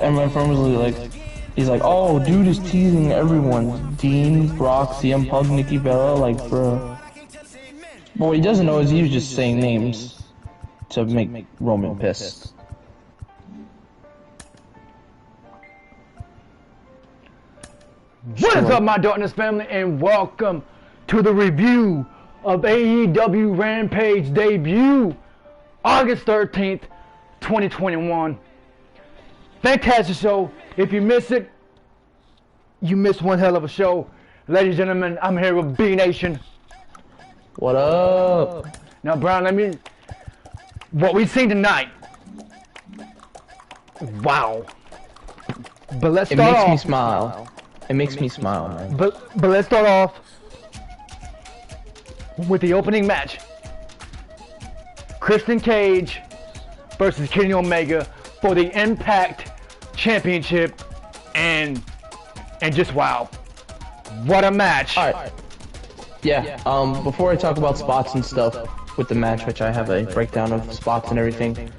And my friend was like, he's like, oh, dude is teasing everyone. Dean, Brock, CM Punk, Nikki Bella, like, bro. But what he doesn't know is he was just saying names to make Roman pissed. What is up, my Darkness family, and welcome to the review of AEW Rampage debut, August 13th, 2021. Fantastic show. If you miss it, you missed one hell of a show. Ladies and gentlemen, I'm here with B Nation. What up? Now, Brian, what we've seen tonight. Wow. But let's start off. It makes me smile. It makes me smile, man. But let's start off with the opening match. Christian Cage versus Kenny Omega for the Impact Championship, and just wow. What a match. Alright. Yeah, before I talk about spots and stuff with the match, which I have a breakdown of spots and everything,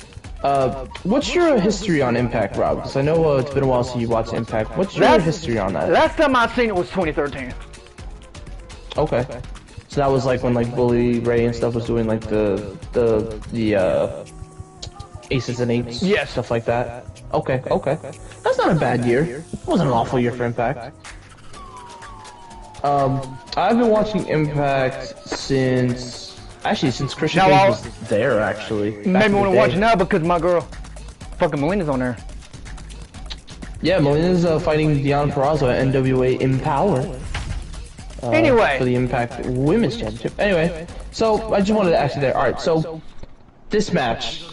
what's your history on Impact, Rob? Because I know it's been a while since you watched Impact. What's your history on that? Last time I seen it was 2013. Okay. So that was like when like Bully Ray and stuff was doing like the Aces and Eights, yes, stuff like that. Okay. That's not a bad year. It wasn't an awful year for Impact. I've been watching Impact since Christian Cage was there, actually. Maybe want to watch it now because my girl, fucking Melina's on there. Yeah, Melina's fighting Deonna Purrazzo at NWA Empower. Anyway, for the Impact Women's Championship. Anyway, so I just wanted to ask you there. All right, so this match,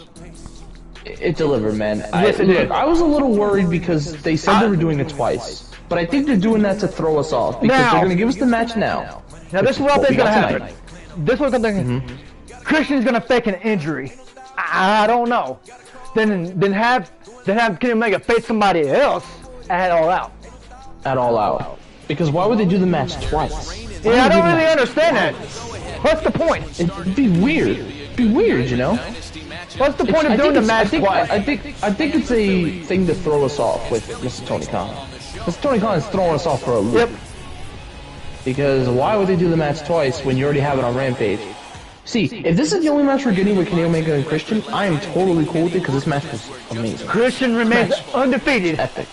it delivered, man. Yes, it did. I was a little worried because they said they were doing it twice, but I think they're doing that to throw us off because they're going to give us the match now. Now this is what I think is going to happen. This is what I'm thinking. Christian's going to fake an injury. I don't know. Then have Kenny Omega face somebody else at All Out. At All Out. Because why would they do the match twice? Yeah, I don't really understand that. What's the point? It'd be weird. It'd be weird, you know? What's the point of doing the match twice? I think it's a thing to throw us off with Mr. Tony Khan. Mr. Tony Khan is throwing us off for a loop. Yep. Because why would they do the match twice when you already have it on Rampage? See, if this is the only match we're getting with Kenny Omega and Christian, I am totally cool with it because this match was amazing. Christian remains undefeated. Epic.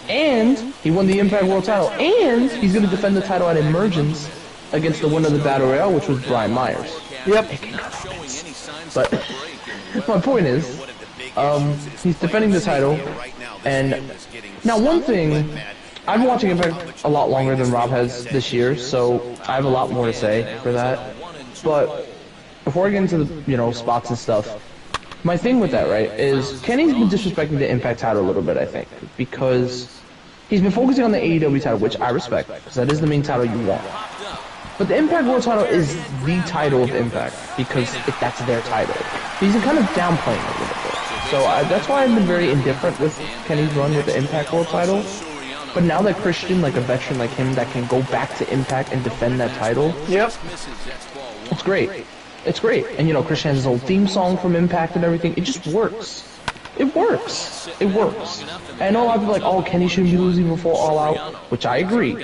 And he won the Impact World title, and he's going to defend the title at Emergence against the winner of the Battle Royale, which was Brian Myers. Yep. But my point is, he's defending the title, and now one thing, I've been watching Impact a lot longer than Rob has this year, so I have a lot more to say for that. But before I get into the spots and stuff, my thing with that, right, is Kenny's been disrespecting the Impact title a little bit, I think, because he's been focusing on the AEW title, which I respect, because that is the main title you want. But the Impact World title is the title of Impact, because that's their title. He's been kind of downplaying it a little bit. So that's why I've been very indifferent with Kenny's run with the Impact World title. But now that Christian, like a veteran like him, that can go back to Impact and defend that title, yep, it's great. It's great. And Christian has his old theme song from Impact and everything. It just works. It works. It works. And I know a lot of people are like, oh, Kenny shouldn't be losing before All Out, which I agree.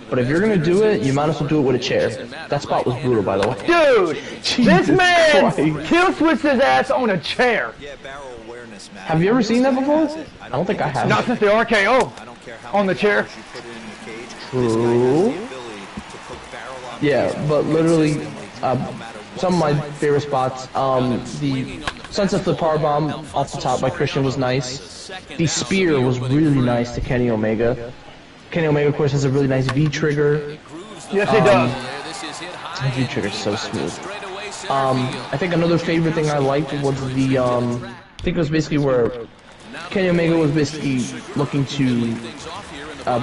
But if you're going to do it, you might as well do it with a chair. That spot was brutal, by the way. Dude, this man kill switched his ass on a chair. Have you ever seen that before? I don't think I have. Not since the RKO on the chair. True. Yeah, but literally, some of my favorite spots, the Sunset Flip Powerbomb off the top by Christian was nice. The spear was really nice to Kenny Omega. Kenny Omega, of course, has a really nice V-trigger. Yes, he does. V-trigger's so smooth. I think another favorite thing I liked was the, I think it was basically where Kenny Omega was basically looking to,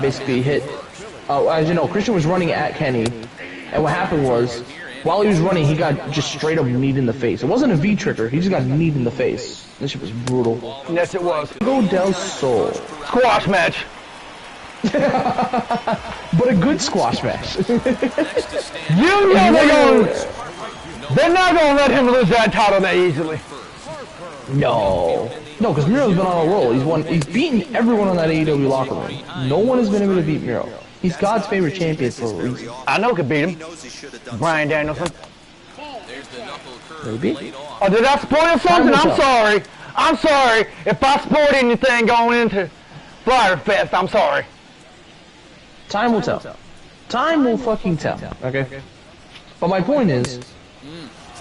basically hit, as you know, Christian was running at Kenny, and what happened was, while he was running, he got just straight up kneed in the face. It wasn't a V-trigger, he just got kneed in the face. This shit was brutal. Yes, it was. Go Del Sol. Squash match. But a good squash match. You know they're not gonna let him lose that title that easily. No. No, because Miro's been on a roll. He's beaten everyone on that AEW locker room. No one has been able to beat Miro. He's God's favorite champion for a reason. I know who could beat him. Bryan Danielson. Maybe. Oh, did I spoil something? I'm sorry. I'm sorry if I spoiled anything going into Flyer Fest. I'm sorry. Time will tell. Time will fucking tell. Okay. But my point is,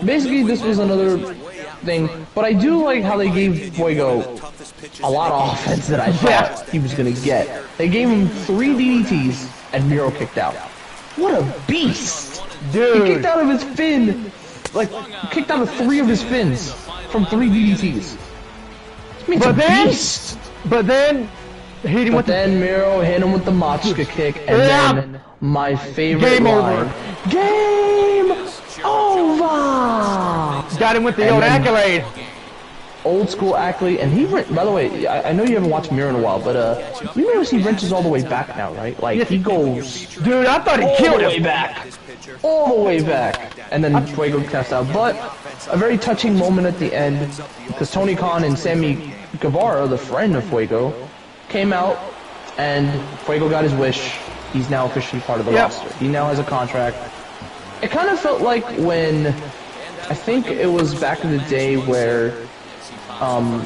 basically this was another thing, but I do like how they gave Fuego a lot of offense that I thought he was gonna get. They gave him 3 DDTs and Miro kicked out. What a beast! Dude. He kicked out of his fin, like kicked out of 3 of his fins from 3 DDTs. But then Miro hit him with the Machka kick, and then my favorite Game line, over. Game over! Got him with the old accolade. Old school accolade, and by the way, I know you haven't watched Miro in a while, but you notice he wrenches all the way back now, right? Like, he goes... Dude, I thought he killed him. All the way back. And then Fuego taps out. But a very touching moment at the end, because Tony Khan and Sammy Guevara, the friend of Fuego, came out, and Fuego got his wish. He's now officially part of the roster. He now has a contract. It kind of felt like when, I think it was back in the day where, I'm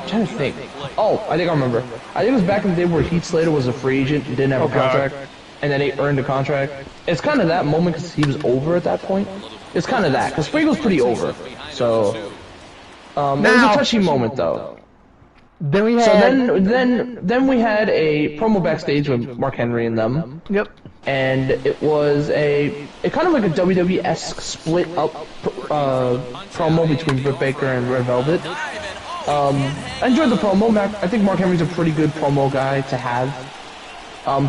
trying to think. Oh, I think I remember. I think it was back in the day where Heath Slater was a free agent and didn't have a contract, and then he earned a contract. It's kind of that moment because he was over at that point. It's kind of that, because Fuego's pretty over. So, it was a touchy moment though. Then we had... So then we had a promo backstage with Mark Henry and them. Yep. And it was it kind of like a WWE-esque split up promo between Britt Baker and Red Velvet. I enjoyed the promo. I think Mark Henry's a pretty good promo guy to have.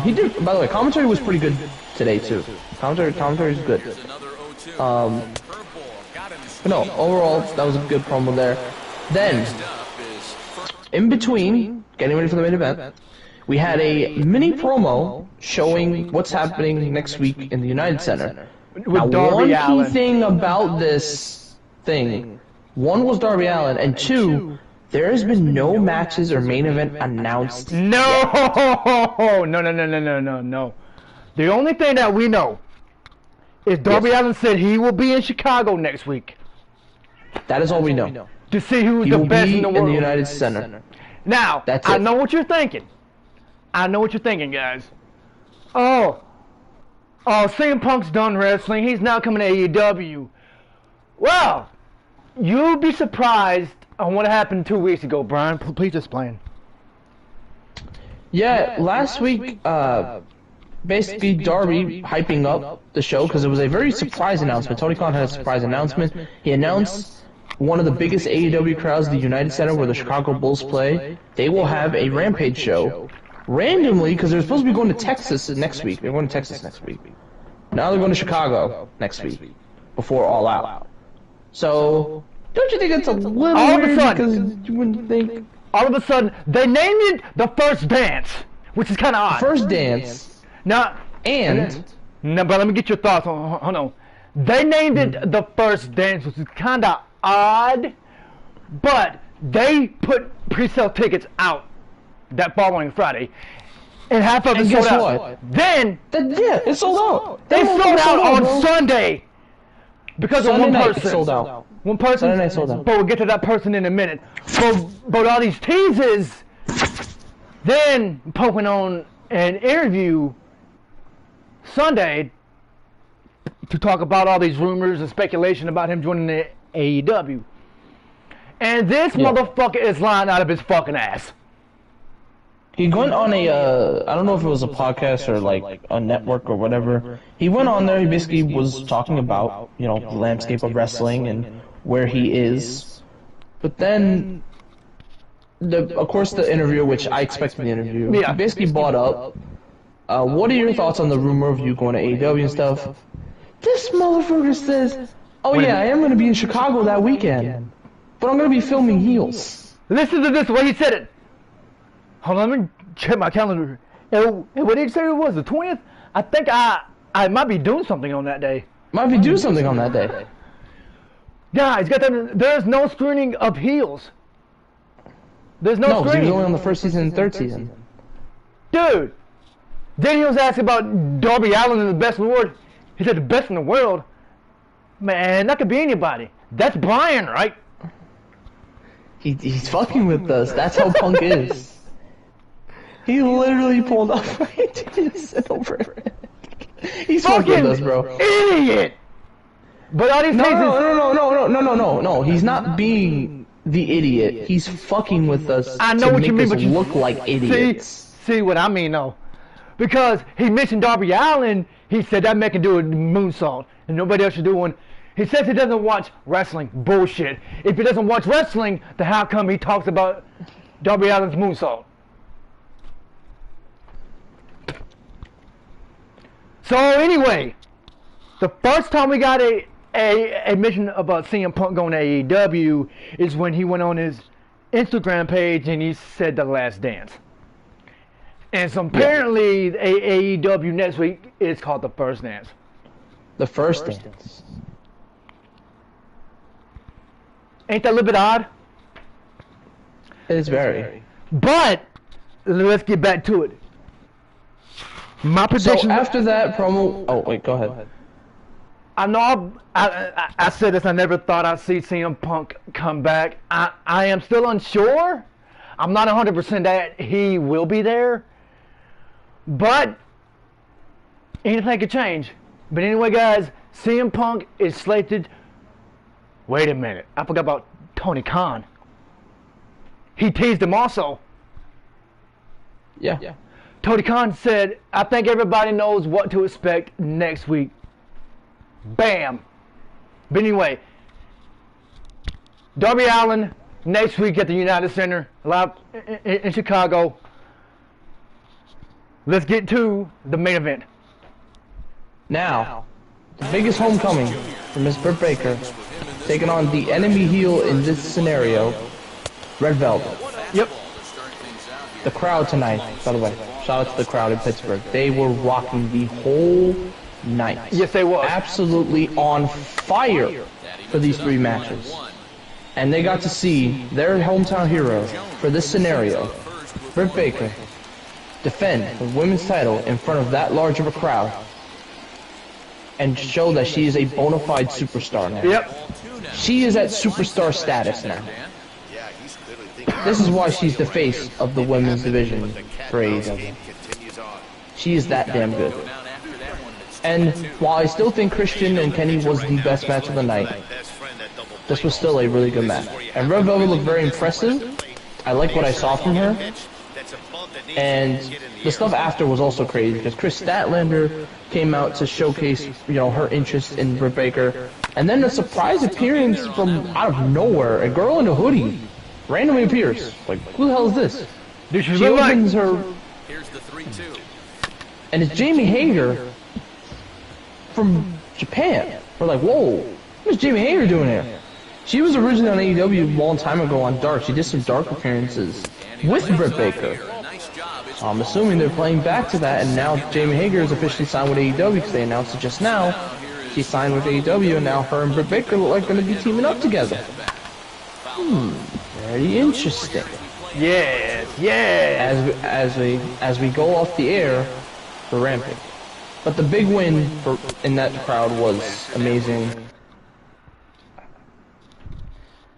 He did, by the way, commentary was pretty good today too. Commentary's good. But no, overall that was a good promo there. Then, in between, getting ready for the main event, we had a mini promo showing what's happening next week in the United Center. Now, one key thing about this thing, one was Darby Allin, and 2, there has been no matches or main event announced yet. No. The only thing that we know is Darby Allin said he will be in Chicago next week. That is all we know. To see who's the best in the world. In the United Center. Now, I know what you're thinking. I know what you're thinking, guys. Oh, CM Punk's done wrestling. He's now coming to AEW. Well, you'll be surprised on what happened 2 weeks ago, Brian. Please explain. Yeah, last week, basically Darby hyping up the show because it was a very surprise announcement. Tony Khan had a surprise announcement. He announced one of the biggest AEW crowds, the United Center, where the Chicago Bulls play. They will have a Rampage show. Randomly, because they're supposed to be going to Texas next week. They're going to Texas next week. Now they're going to Chicago next week, before All Out. So, don't you think it's a little weird? Because you wouldn't think... All of a sudden, they named it The First Dance, which is kind of odd. First Dance. Now, but let me get your thoughts. Hold on. They named it The First Dance, which is kind of odd, but they put pre-sale tickets out that following Friday, and half of it sold out. What? Then, it sold out. They sold out on Sunday because of one person. Sold out. One person. Sunday night sold out. But we'll get to that person in a minute. But all these teases, then poking on an interview Sunday to talk about all these rumors and speculation about him joining the AEW. And this motherfucker is lying out of his fucking ass. He went on I don't know if it was a podcast or like a network or whatever. He went on there, he basically was talking about, the landscape of wrestling and where he is. But then, of course the interview, which I expected the interview, he basically brought up, what are your thoughts on the rumor of you going to AEW and stuff? This motherfucker says, oh yeah, I am going to be in Chicago that weekend, but I'm going to be filming heels. Listen to this, way he said it. Hold on, let me check my calendar. And what did he say it was, the 20th? I think I might be doing something on that day. Might be doing something on that day. Guys, there's no screening of heels. There's no because he screen. was only on the first season and third season. Dude, then he was asking about Darby Allin and the best in the world. He said the best in the world. Man, that could be anybody. That's Brian, right? He's fucking with us. That's how Punk is. He literally pulled up and sit over it. He's fucking with us, bro. Idiot! But all these No. He's not being the idiot. He's fucking with us. I know what you mean, but you look like idiots. See what I mean, though. Because he mentioned Darby Allin, he said that man can do a moonsault, and nobody else should do one. He says he doesn't watch wrestling. Bullshit. If he doesn't watch wrestling, then how come he talks about Darby Allin's moonsault? So anyway, the first time we got a mention about CM Punk going to AEW is when he went on his Instagram page and he said The Last Dance. And so apparently AEW next week is called The First Dance. The First Dance. Ain't that a little bit odd? It is very. But let's get back to it. My prediction. So after that promo, oh wait, go ahead. I know I said this. I never thought I'd see CM Punk come back. I am still unsure. I'm not 100% that he will be there, but anything could change. But anyway, guys, CM Punk is slated. Wait a minute, I forgot about Tony Khan. He teased him also. Yeah. Tony Khan said, I think everybody knows what to expect next week. Bam. But anyway, Darby Allin next week at the United Center, live in Chicago. Let's get to the main event. Now, the biggest homecoming for Miss Britt Baker, taking on the enemy heel in this scenario, Red Velvet. Yep. The crowd tonight, by the way, shout out to the crowd in Pittsburgh. They were rocking the whole night. Yes, they were. Absolutely on fire for these three matches. And they got to see their hometown hero for this scenario, Britt Baker, defend the women's title in front of that large of a crowd and show that she is a bona fide superstar now. Yep. She is at superstar status now. This is why she's the face of the women's division for AEW. She is that damn good. And while I still think Christian and Kenny was the best match of the night, this was still a really good match. And Red Velvet looked very impressive. I like what I saw from her. And the stuff after was also crazy because Chris Statlander came out to showcase, her interest in Britt Baker. And then a surprise appearance from out of nowhere, a girl in a hoodie randomly appears. Like, who the hell is this? She opens her, and it's Jamie Hager from Japan. We're like, whoa, what's Jamie Hager doing here? She was originally on AEW a long time ago on Dark. She did some Dark appearances with Britt Baker. I'm assuming they're playing back to that, and now Jamie Hager is officially signed with AEW because they announced it just now. She signed with AEW, and now her and Britt Baker look like going to be teaming up together. Very interesting. Yes, yes. As we go off the air for Rampage, but the big win in that crowd was amazing.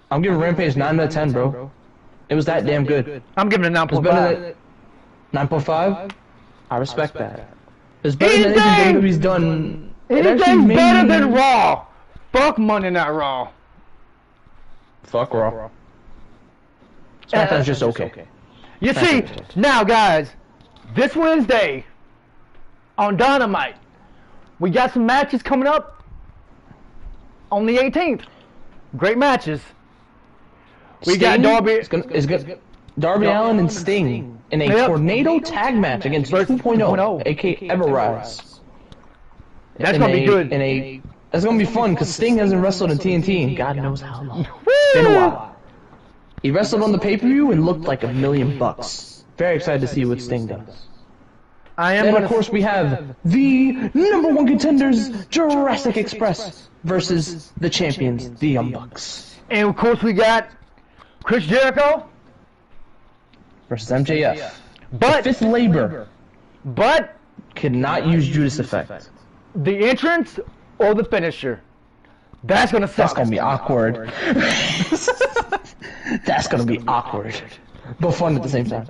I'm giving Rampage 9 out of 10, bro. It was that damn good. I'm giving it 9.5. 9.5? I respect that. It's better than anything WWE's done. Anything's better than Raw. Fuck Monday Night Raw. Fuck Raw. SmackDown's just okay. You see, now guys, this Wednesday on Dynamite, we got some matches coming up on the 18th. Great matches. We got Darby. Darby Allin and Sting in a tornado tag match against 2.0, aka Everrise. That's gonna be good. That's gonna be fun because Sting hasn't wrestled in TNT in God knows how long. It's been a while. He wrestled on the pay-per-view and looked like $1 million. Very excited to see what Sting does. Then of course we have the #1 contenders, Jurassic Express, versus the champions, the Young Bucks. And of course we got Chris Jericho versus MJF. But The Fifth Labor but cannot use Judas Effect. the entrance or the finisher, that's gonna suck. That's gonna be awkward. That's gonna be awkward, but fun at the same time.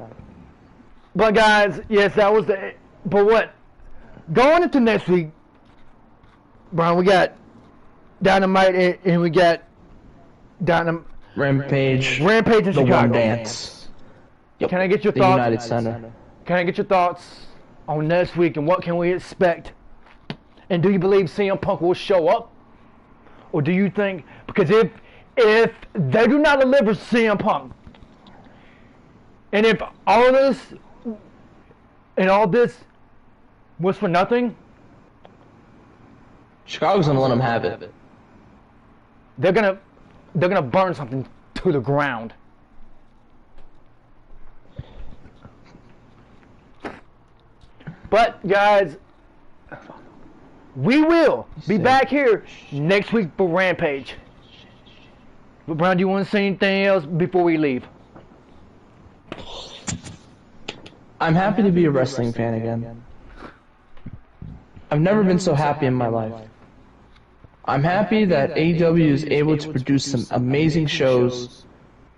But guys, yes, that was the. But what? Going into next week, Brian, we got Dynamite and we got Rampage in the Chicago. One Dance. Yep. Can I get your The thoughts? United Center. Can I get your thoughts on next week and what can we expect? And do you believe CM Punk will show up, or do you think because if they do not deliver CM Punk, and if all this was for nothing, Chicago's gonna let them have it. they're gonna burn something to the ground. But guys, we will be back here next week for Rampage. But Brian, do you want to say anything else before we leave? I'm happy to be a wrestling fan again. I've never been so happy in my life. I'm happy that AEW is able to produce some amazing shows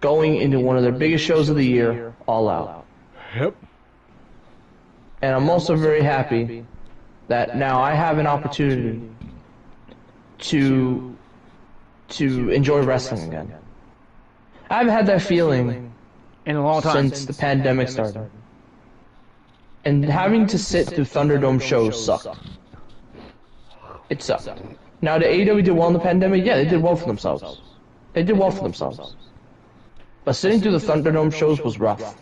going into one of their biggest shows of the year, All Out. Yep. And I'm also very happy that now I have an opportunity to enjoy wrestling again. I haven't had that feeling In a long time. since the pandemic started. And having to sit through Thunderdome shows sucked. It sucked. Now, the AEW did well in the pandemic. Yeah, they did well for themselves. They did well for themselves. But sitting through the Thunderdome shows was rough.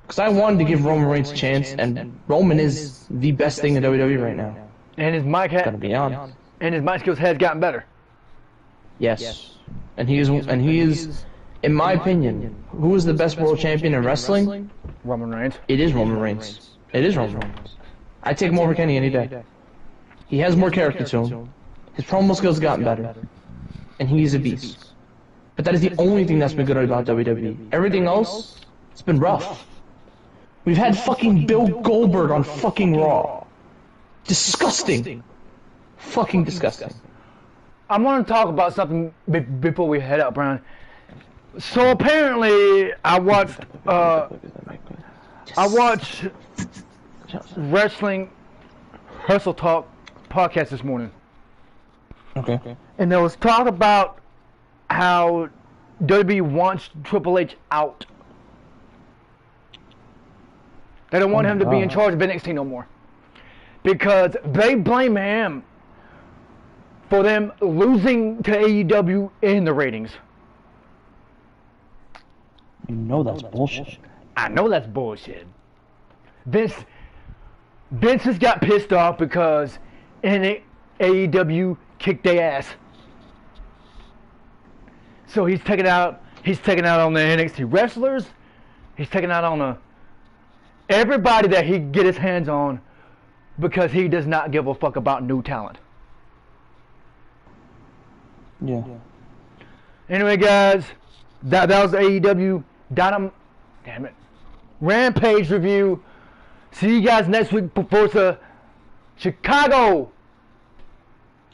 Because I wanted to give Roman Reigns a chance, and Roman is the best thing in WWE right now. And his mic Gotta be honest. and his mic skills has gotten better. Yes. And he is, in my opinion, who is the best world champion in wrestling? Roman Reigns. It is Roman Reigns. It is Roman Reigns. I take him over Kenny any day. He has more character to him. His promo skills have gotten better. And he's a beast. But that is the only thing that's been good about WWE. Everything else, it's been rough. We've had fucking Bill Goldberg on fucking Raw. Disgusting. Fucking disgusting. I want to talk about something before we head out, Brian. So apparently, I watched Wrestling Hustle Talk podcast this morning. Okay. And there was talk about how WWE wants Triple H out. They don't want him to be in charge of NXT no more. Because they blame him for them losing to AEW in the ratings. You know that's bullshit. I know that's bullshit. Vince has got pissed off because AEW kicked their ass. So he's taking out on the NXT wrestlers. He's taking out on everybody that he can get his hands on because he does not give a fuck about new talent. Yeah. Anyway, guys, that was the AEW Rampage review. See you guys next week for Chicago.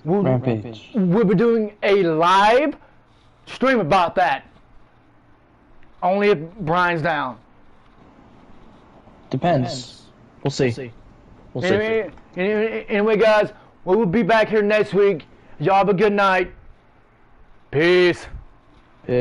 Rampage. We'll be doing a live stream about that. Only if Brian's down. Depends. We'll see. We'll see. Anyway, guys, we will be back here next week. Y'all have a good night. Peace. Peace.